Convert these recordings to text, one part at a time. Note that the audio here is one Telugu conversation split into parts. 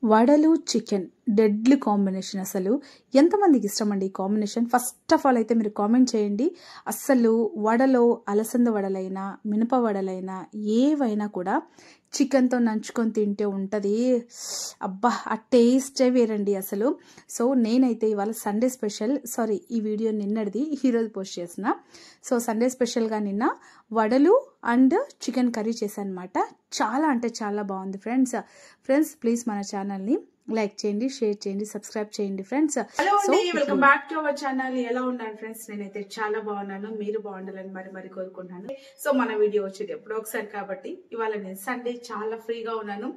వడలు చికెన్ డెడ్లీ కాంబినేషన్. అసలు ఎంతమందికి ఇష్టం అండి ఈ కాంబినేషన్? ఫస్ట్ ఆఫ్ ఆల్ అయితే మీరు కామెంట్ చేయండి. అస్సలు వడలో అలసంద వడలైనా మినప వడలైనా ఏవైనా కూడా చికెన్తో నంచుకొని తింటే ఉంటుంది. అబ్బా, ఆ టేస్టే వేరండి అసలు. సో నేనైతే ఇవాళ సండే స్పెషల్, సారీ ఈ వీడియో నిన్నటిది, ఈరోజు పోస్ట్ చేసిన. సో సండే స్పెషల్గా నిన్న వడలు అండ్ చికెన్ కర్రీ చేశాను అనమాట. చాలా అంటే చాలా బాగుంది ఫ్రెండ్స్. ప్లీజ్ మన ఛానల్ని లైక్ చేయండి, షేర్ చేయండి, సబ్స్క్రైబ్ చేయండి ఫ్రెండ్స్. హలో అండి, welcome back to our channel. ఎలా ఉన్నాను ఫ్రెండ్స్? నేనైతే చాలా బాగున్నాను, మీరు బాగుండాలని మరి కోరుకుంటున్నాను. సో మన వీడియో వచ్చేది ఎప్పుడో ఒకసారి కాబట్టి ఇవాళ నేను సండే చాలా ఫ్రీగా ఉన్నాను.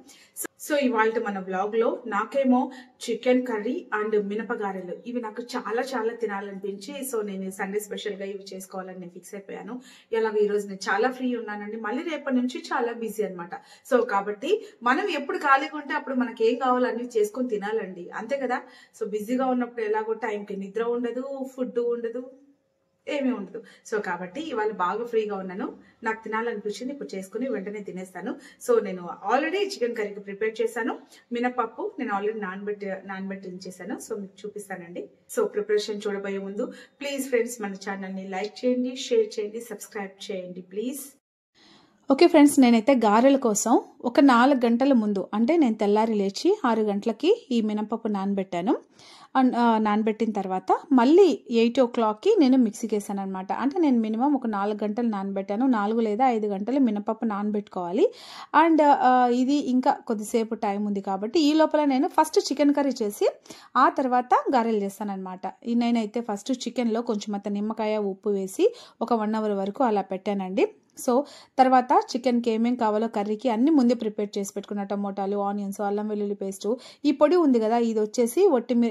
సో ఇవాళ మన బ్లాగ్ లో నాకేమో చికెన్ కర్రీ అండ్ మినపగారెలు ఇవి నాకు చాలా చాలా తినాలనిపించి, సో నేను సండే స్పెషల్ గా ఇవి చేసుకోవాలని నేను ఫిక్స్ అయిపోయాను. ఎలాగో ఈ రోజు నేను చాలా ఫ్రీ ఉన్నానండి, మళ్ళీ రేపటి నుంచి చాలా బిజీ అనమాట. సో కాబట్టి మనం ఎప్పుడు ఖాళీగా ఉంటే అప్పుడు మనకి ఏం కావాలో అన్ని చేసుకొని తినాలండి, అంతే కదా. సో బిజీగా ఉన్నప్పుడు ఎలాగో టైంకి నిద్ర ఉండదు, ఫుడ్ ఉండదు, ఏమీ ఉండదు. సో కాబట్టి ఇవాళ బాగా ఫ్రీగా ఉన్నాను, నాకు తినాలనిపించింది, ఇప్పుడు చేసుకుని వెంటనే తినేస్తాను. సో నేను ఆల్రెడీ చికెన్ కర్రీకి ప్రిపేర్ చేశాను. మినపప్పు నేను ఆల్రెడీ నానబెట్టి ఉంచేసాను. సో మీకు చూపిస్తానండి. సో ప్రిపరేషన్ చూడబోయే ముందు ప్లీజ్ ఫ్రెండ్స్ మన ఛానల్ని లైక్ చేయండి, షేర్ చేయండి, సబ్స్క్రైబ్ చేయండి ప్లీజ్. ఓకే ఫ్రెండ్స్, నేనైతే గారెల కోసం ఒక 4 గంటల ముందు, అంటే నేను తెల్లారి లేచి 6 గంటలకి ఈ మినపప్పు నానబెట్టాను. అండ్ నానబెట్టిన తర్వాత మళ్ళీ 8 o'clockకి నేను మిక్సీకి వేసాను అనమాట. అంటే నేను మినిమం ఒక 4 గంటలు నానబెట్టాను, 4 లేదా 5 గంటలు మినపప్పు నానబెట్టుకోవాలి. అండ్ ఇది ఇంకా కొద్దిసేపు టైం ఉంది కాబట్టి ఈ లోపల నేను ఫస్ట్ చికెన్ కర్రీ చేసి ఆ తర్వాత గారెలు చేస్తాను అనమాట. నేనైతే ఫస్ట్ చికెన్లో కొంచెం అంత నిమ్మకాయ ఉప్పు వేసి ఒక 1 hour వరకు అలా పెట్టానండి. సో తర్వాత చికెన్కి ఏమేం కావాలో కర్రీకి అన్ని ముందే ప్రిపేర్ చేసి పెట్టుకున్న టమోటాలు, ఆనియన్స్, అల్లం వెల్లుల్లి పేస్టు, ఈ పొడి ఉంది కదా, ఇది వచ్చేసి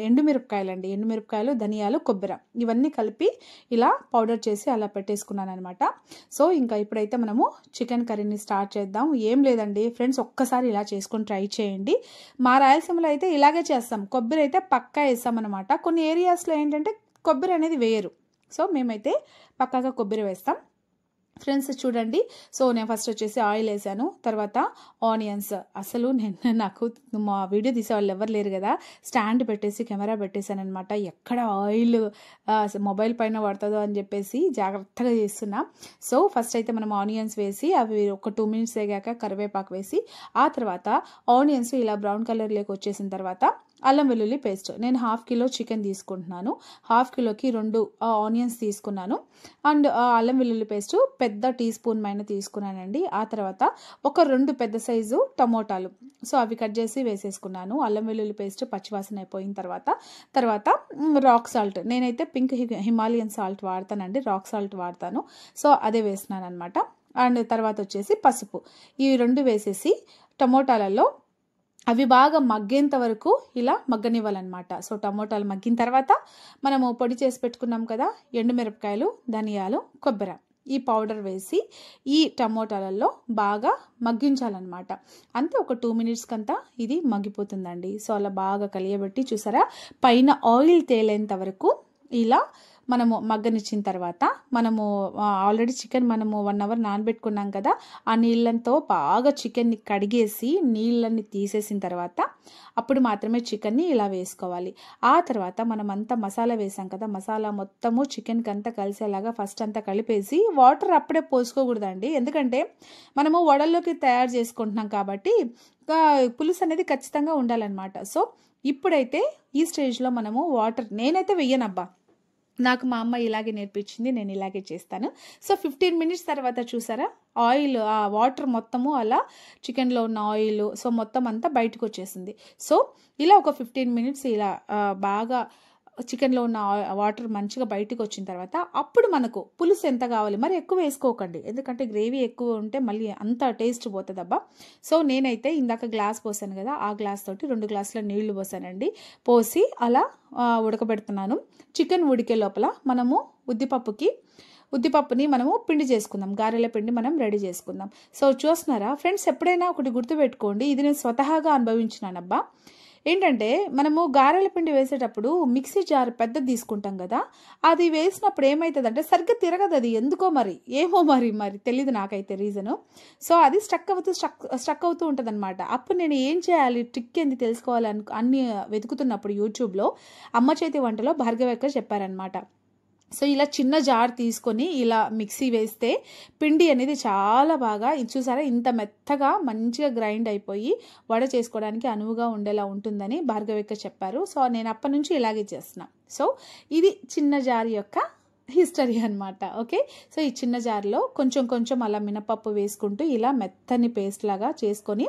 ఎండుమిరపకాయలు అండి, ఎండుమిరపకాయలు, ధనియాలు, కొబ్బరి ఇవన్నీ కలిపి ఇలా పౌడర్ చేసి అలా పెట్టేసుకున్నాను అనమాట. సో ఇంకా ఇప్పుడైతే మనము చికెన్ కర్రీని స్టార్ట్ చేద్దాం. ఏం లేదండి ఫ్రెండ్స్, ఒక్కసారి ఇలా చేసుకొని ట్రై చేయండి. మా రాయలసీమలో అయితే ఇలాగే చేస్తాం, కొబ్బరి అయితే పక్కా వేస్తాం అనమాట. కొన్ని ఏరియాస్లో ఏంటంటే కొబ్బరి అనేది వేయరు, సో మేమైతే పక్కాగా కొబ్బరి వేస్తాం ఫ్రెండ్స్. చూడండి, సో నేను ఫస్ట్ వచ్చేసి ఆయిల్ వేసాను, తర్వాత ఆనియన్స్. అసలు నాకు మా వీడియో తీసేవాళ్ళు ఎవరు లేరు కదా, స్టాండ్ పెట్టేసి కెమెరా పెట్టేశాను అనమాట. ఎక్కడ ఆయిల్ మొబైల్ పైన పడుతుందో అని చెప్పేసి జాగ్రత్తగా చేస్తున్నా. సో ఫస్ట్ అయితే మనం ఆనియన్స్ వేసి అవి ఒక 2 minutes వేగాక కరివేపాకు వేసి, ఆ తర్వాత ఆనియన్స్ ఇలా బ్రౌన్ కలర్లోకి వచ్చేసిన తర్వాత అల్లం వెల్లుల్లి పేస్ట్. నేను 1/2 kilo చికెన్ తీసుకుంటున్నాను, 1/2 kiloకి 2 ఆనియన్స్ తీసుకున్నాను. అండ్ అల్లం వెల్లుల్లి పేస్ట్ పెద్ద టీ స్పూన్ పైన తీసుకున్నానండి. ఆ తర్వాత ఒక 2 పెద్ద సైజు టమోటాలు, సో అవి కట్ చేసి వేసేసుకున్నాను. అల్లం వెల్లుల్లి పేస్ట్ పచ్చివాసన అయిపోయిన తర్వాత రాక్ సాల్ట్, నేనైతే పింక్ హిమాలయన్ సాల్ట్ వాడతానండి, రాక్ సాల్ట్ వాడతాను. సో అదే వేస్తున్నాను అనమాట. అండ్ తర్వాత వచ్చేసి పసుపు, ఈ 2 వేసేసి టమోటాలలో అవి బాగా మగ్గేంత వరకు ఇలా మగ్గనివ్వాలన్నమాట. సో టమోటాలు మగ్గిన తర్వాత మనము పొడి చేసి పెట్టుకున్నాం కదా ఎండుమిరపకాయలు, ధనియాలు, కొబ్బరి, ఈ పౌడర్ వేసి ఈ టమోటాలలో బాగా మగ్గించాలన్నమాట. అంతే, ఒక 2 minutes కంతా ఇది మగ్గిపోతుందండి. సో అలా బాగా కలియబెట్టి చూసారా, పైన ఆయిల్ తేలేంత వరకు ఇలా మనము మగ్గనిచ్చిన తర్వాత మనము ఆల్రెడీ చికెన్ మనము 1 hour నానబెట్టుకున్నాం కదా, ఆ నీళ్ళతో బాగా చికెన్ని కడిగేసి నీళ్ళని తీసేసిన తర్వాత అప్పుడు మాత్రమే చికెన్ని ఇలా వేసుకోవాలి. ఆ తర్వాత మనం అంతా మసాలా వేసాం కదా, మసాలా మొత్తము చికెన్కి అంతా కలిసేలాగా ఫస్ట్ అంతా కలిపేసి వాటర్ అప్పుడే పోసుకోకూడదండి, ఎందుకంటే మనము వడల్లోకి తయారు చేసుకుంటున్నాం కాబట్టి పులుసు అనేది ఖచ్చితంగా ఉండాలన్నమాట. సో ఇప్పుడైతే ఈ స్టేజ్లో మనము వాటర్, నేనైతే వెయ్యనబ్బా, నాకు మా అమ్మ ఇలాగే నేర్పించింది, నేను ఇలాగే చేస్తాను. సో 15 minutes తర్వాత చూసారా, ఆయిల్ ఆ వాటర్ మొత్తము అలా చికెన్లో ఉన్న ఆయిల్ సో మొత్తం అంతా బయటకు వచ్చేసింది. సో ఇలా ఒక 15 minutes ఇలా బాగా చికెన్లో ఉన్న వాటర్ మంచిగా బయటకు వచ్చిన తర్వాత అప్పుడు మనకు పులుసు ఎంత కావాలి, మరి ఎక్కువ వేసుకోకండి, ఎందుకంటే గ్రేవీ ఎక్కువ ఉంటే మళ్ళీ అంత టేస్ట్ పోతుందబ్బా. సో నేనైతే ఇందాక గ్లాస్ పోసాను కదా, ఆ గ్లాస్ తోటి 2 glasses నీళ్లు పోసానండి. పోసి అలా ఉడకబెడుతున్నాను. చికెన్ ఉడికే లోపల మనము ఉద్దిపప్పుని మనము పిండి చేసుకుందాం, గారెల పిండి మనం రెడీ చేసుకుందాం. సో చూస్తున్నారా ఫ్రెండ్స్, ఎప్పుడైనా ఒకటి గుర్తుపెట్టుకోండి, ఇది నేను స్వతహాగా అనుభవించినానబ్బా. ఏంటంటే మనము గారెల పిండి వేసేటప్పుడు మిక్సీ జార్ పెద్దది తీసుకుంటాం కదా, అది వేసినప్పుడు ఏమవుతుందంటే సరిగ్గా తిరగదు. అది ఎందుకో మరి, ఏమో మరి తెలియదు నాకైతే రీజను. సో అది స్ట్రక్ అవుతూ ఉంటుంది అనమాట. అప్పుడు నేను ఏం చేయాలి, ట్రిక్ ఏంది తెలుసుకోవాలని అన్ని వెతుకుతున్నప్పుడు యూట్యూబ్లో అమ్మ చేతి వంటలో భార్గవక్క చెప్పారనమాట. సో ఇలా చిన్న జార్ తీసుకొని ఇలా మిక్సీ వేస్తే పిండి అనేది చాలా బాగా చూసారా, ఇంత మెత్తగా మంచిగా గ్రైండ్ అయిపోయి వడ చేసుకోవడానికి అనువుగా ఉండేలా ఉంటుందని భార్గవక్క చెప్పారు. సో నేను అప్పటి నుంచి ఇలాగే చేస్తున్నా. సో ఇది చిన్న జార్ యొక్క హిస్టరీ అనమాట. ఓకే, సో ఈ చిన్న జార్లో కొంచెం అలా మినపప్పు వేసుకుంటూ ఇలా మెత్తని పేస్ట్ లాగా చేసుకొని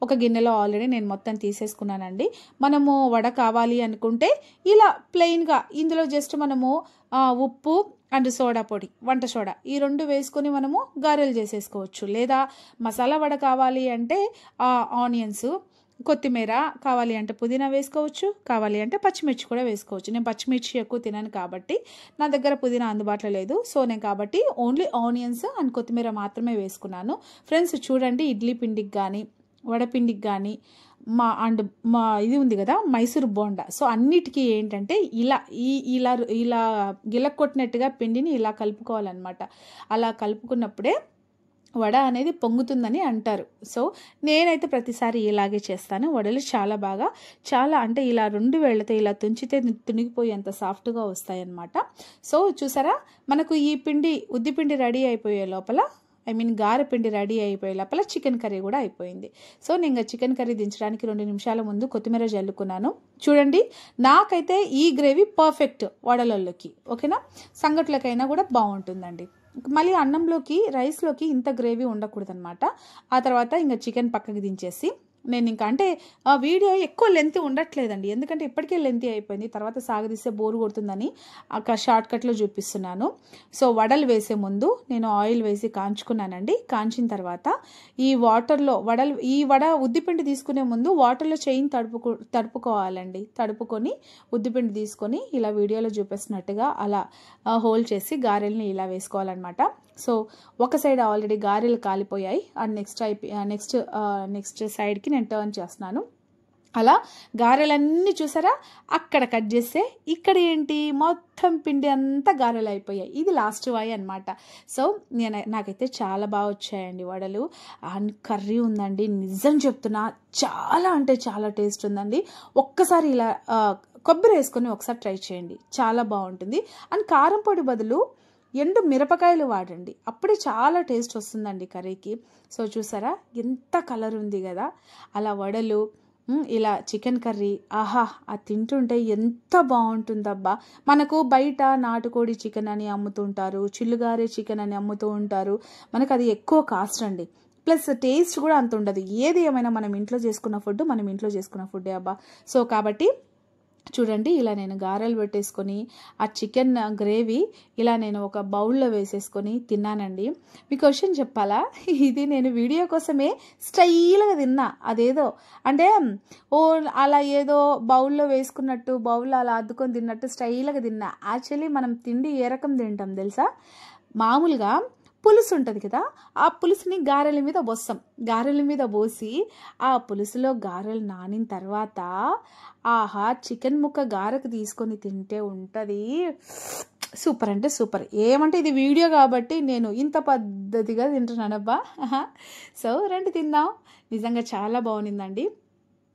ఒక గిన్నెలో ఆల్రెడీ నేను మొత్తం తీసేసుకున్నానండి. మనము వడ కావాలి అనుకుంటే ఇలా ప్లెయిన్గా ఇందులో జస్ట్ మనము ఉప్పు అండ్ సోడా పొడి, వంట సోడా, ఈ 2 వేసుకొని మనము గారెలు చేసేసుకోవచ్చు. లేదా మసాలా వడ కావాలి అంటే ఆనియన్స్, కొత్తిమీర, కావాలి అంటే పుదీనా వేసుకోవచ్చు, కావాలి అంటే పచ్చిమిర్చి కూడా వేసుకోవచ్చు. నేను పచ్చిమిర్చి ఎక్కువ తినను కాబట్టి నా దగ్గర పుదీనా అందుబాటులో లేదు. సో నేను కాబట్టి ఓన్లీ ఆనియన్స్ అండ్ కొత్తిమీర మాత్రమే వేసుకున్నాను. ఫ్రెండ్స్ చూడండి, ఇడ్లీ పిండికి కానీ వడపిండికి కానీ మా ఇది ఉంది కదా మైసూర్ బోండా, సో అన్నిటికీ ఏంటంటే ఇలా గిలక్కొట్టినట్టుగా పిండిని ఇలా కలుపుకోవాలన్నమాట. అలా కలుపుకున్నప్పుడే వడ అనేది పొంగుతుందని అంటారు. సో నేనైతే ప్రతిసారి ఇలాగే చేస్తాను. వడలు చాలా అంటే ఇలా 2 వేళ్లతో ఇలా తుంచితే తునిగిపోయేంత సాఫ్ట్గా వస్తాయి అన్నమాట. సో చూసారా, మనకు ఈ ఉద్ది పిండి రెడీ అయిపోయే లోపల, గారె పిండి రెడీ అయిపోయే లోపల చికెన్ కర్రీ కూడా అయిపోయింది. సో నేను చికెన్ కర్రీ దించడానికి 2 నిమిషాల ముందు కొత్తిమీర జల్లుకున్నాను. చూడండి, నాకైతే ఈ గ్రేవీ పర్ఫెక్ట్ వడలలోకి. ఓకేనా, సంగట్లకైనా కూడా బాగుంటుందండి. మళ్ళీ అన్నంలోకి రైస్లోకి ఇంత గ్రేవీ ఉండకూడదు అనమాట. ఆ తర్వాత ఇంకా చికెన్ పక్కకి దించేసి నేను ఇంకా అంటే వీడియో ఎక్కువ లెంత్ ఉండట్లేదండి, ఎందుకంటే ఇప్పటికే లెంతీ అయిపోయింది, తర్వాత సాగదీస్తే బోరు కొడుతుందని షార్ట్ కట్లో చూపిస్తున్నాను. సో వడలు వేసే ముందు నేను ఆయిల్ వేసి కాంచుకున్నానండి. కాంచిన తర్వాత ఈ వాటర్లో వడ ఉద్దిపిండి తీసుకునే ముందు వాటర్లో చేయిని తడుపుకోవాలండి. తడుపుకొని ఉద్దిపిండి తీసుకొని ఇలా వీడియోలో చూపిస్తున్నట్టుగా అలా హోల్డ్ చేసి గారెల్ని ఇలా వేసుకోవాలన్నమాట. సో ఒక సైడ్ ఆల్రెడీ గారెలు కాలిపోయాయి అండ్ నెక్స్ట్ సైడ్కి నేను టర్న్ చేస్తున్నాను. అలా గారెలన్నీ చూసారా, అక్కడ కట్ చేస్తే ఇక్కడ ఏంటి మొత్తం పిండి అంతా గారెలు అయిపోయాయి. ఇది లాస్ట్ వాయి అనమాట. సో నాకైతే చాలా బాగా వచ్చాయండి వడలు. అండ్ కర్రీ ఉందండి, నిజం చెప్తున్నా చాలా అంటే చాలా టేస్ట్ ఉందండి. ఒక్కసారి ఇలా కొబ్బరి వేసుకొని ఒకసారి ట్రై చేయండి, చాలా బాగుంటుంది. అండ్ కారం పొడి బదులు ఎండు మిరపకాయలు వాడండి, అప్పుడే చాలా టేస్ట్ వస్తుందండి కర్రీకి. సో చూసారా ఎంత కలర్ ఉంది కదా. అలా వడలు, ఇలా చికెన్ కర్రీ, ఆహా అది తింటుంటే ఎంత బాగుంటుందబ్బా. మనకు బయట నాటుకోడి చికెన్ అని అమ్ముతుంటారు, చిల్లుగారే చికెన్ అని అమ్ముతూ ఉంటారు. మనకు అది ఎక్కువ కాస్ట్ అండి, ప్లస్ టేస్ట్ కూడా అంత ఉండదు. ఏది ఏమైనా మనం ఇంట్లో చేసుకున్న ఫుడ్డే అబ్బా. సో కాబట్టి చూడండి, ఇలా నేను గారెలు పెట్టేసుకొని ఆ చికెన్ గ్రేవీ ఇలా నేను ఒక బౌల్లో వేసేసుకొని తిన్నానండి. మీకు క్వశ్చన్ చెప్పాలా, ఇది నేను వీడియో కోసమే స్టైల్గా తిన్నా. అదేదో అంటే అలా ఏదో బౌల్లో వేసుకున్నట్టు, బౌల్లో అలా అద్దుకొని తిన్నట్టు స్టైల్గా తిన్నా. యాక్చువల్లీ మనం తిండి ఏ రకం తింటాం తెలుసా, మామూలుగా పులుసు ఉంటుంది కదా, ఆ పులుసుని గారెల మీద పోసి ఆ పులుసులో గారెలు నానిన తర్వాత ఆహా చికెన్ ముక్క గారెకు తీసుకొని తింటే ఉంటుంది సూపర్ అంటే సూపర్. ఏమంటే ఇది వీడియో కాబట్టి నేను ఇంత పద్ధతిగా తింటున్నానబ్బా. సో రండి తిందాం, నిజంగా చాలా బాగుండిందండి.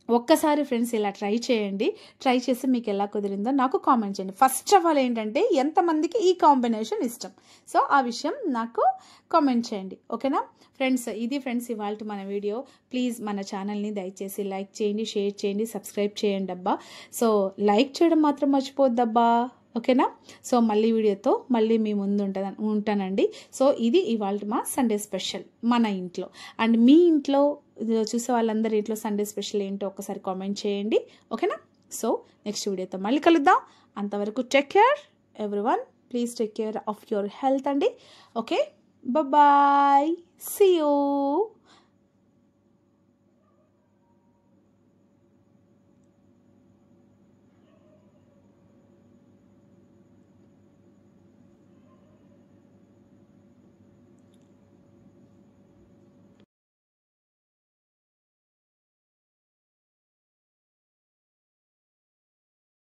ఒక్కసారి ఫ్రెండ్స్ ఇలా ట్రై చేయండి, ట్రై చేసి మీకు ఎలా కుదిరిందో నాకు కామెంట్ చేయండి. ఫస్ట్ ఆఫ్ ఆల్ ఏంటంటే ఎంతమందికి ఈ కాంబినేషన్ ఇష్టం, సో ఆ విషయం నాకు కామెంట్ చేయండి. ఓకేనా ఫ్రెండ్స్, ఇది ఫ్రెండ్స్ ఇవాళ మన వీడియో. ప్లీజ్ మన ఛానల్ని దయచేసి లైక్ చేయండి, షేర్ చేయండి, సబ్స్క్రైబ్ చేయండి అబ్బా. సో లైక్ చేయడం మాత్రం మర్చిపోద్దబ్బా. ఓకేనా, సో మళ్ళీ వీడియోతో మళ్ళీ మీ ముందు ఉంటానండి. సో ఇది ఇవాళ మా సండే స్పెషల్ మన ఇంట్లో. అండ్ మీ ఇంట్లో చూసే వాళ్ళందరి ఇంట్లో సండే స్పెషల్ ఏంటో ఒకసారి కామెంట్ చేయండి. ఓకేనా, సో నెక్స్ట్ వీడియోతో మళ్ళీ కలుద్దాం. అంతవరకు take care everyone, please take care of your health అండి. Okay, bye, see you.